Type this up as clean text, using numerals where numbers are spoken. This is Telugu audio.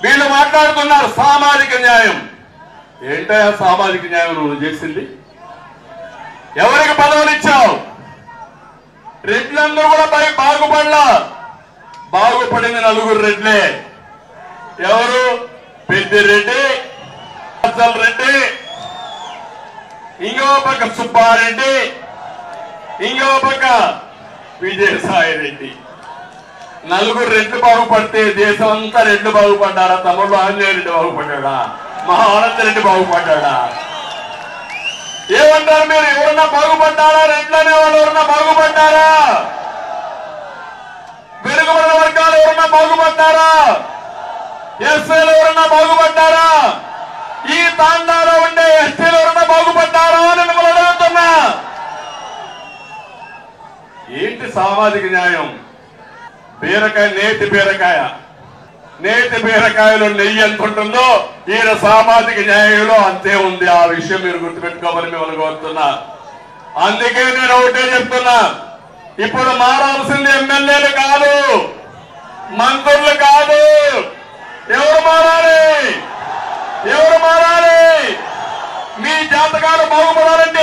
వీళ్ళు మాట్లాడుతున్నారు సామాజిక న్యాయం. ఏంటయ్యా సామాజిక న్యాయం నువ్వు చేసింది? ఎవరికి పదవులు ఇచ్చావు? రెడ్లందరూ కూడా బాగుపడలా. బాగుపడింది నలుగురు రెడ్లే. ఎవరు? పెద్దిరెడ్డి, రెడ్డి, ఇంకో పక్క సుబ్బారెడ్డి, ఇంకో పక్క విజయసాయి రెడ్డి. నలుగురు రెడ్లు బాగుపడితే దేశం అంతా రెడ్లు బాగుపడ్డారా? తమ్ముళ్ళు ఆంజనేయ రెడ్డి బాగుపడ్డా? మహా ఆనంద రెడ్డి బాగుపడ్డా? ఏమంటారు మీరు? ఎవరన్నా బాగుపడ్డారా? రెడ్లు అనే వాళ్ళు ఎవరన్నా బాగుపడ్డారా? వెనుకబడిన వర్గాలు ఎవరన్నా బాగుపడ్డారా? ఎస్సీలు ఎవరన్నా బాగుపడ్డారా? ఈ తాండాలో ఉండే ఎస్టీలు ఎవరన్నా బాగుపడ్డారా అని మిమ్మల్ని అడుగుతున్నా. ఏంటి సామాజిక న్యాయం? బీరకాయ, నేతి బీరకాయ. నేతి బీరకాయలో నెయ్యి ఎంత ఉంటుందో ఈయన సామాజిక న్యాయంలో అంతే ఉంది. ఆ విషయం మీరు గుర్తుపెట్టుకోమని మిమ్మల్ని కోరుతున్నా. అందుకే నేను ఒకటే చెప్తున్నా, ఇప్పుడు మారాల్సింది ఎమ్మెల్యేలు కాదు, మంత్రులు కాదు. ఎవరు మారాలి? ఎవరు మారాలి? మీ జాతకాలు బాగుపడాలంటే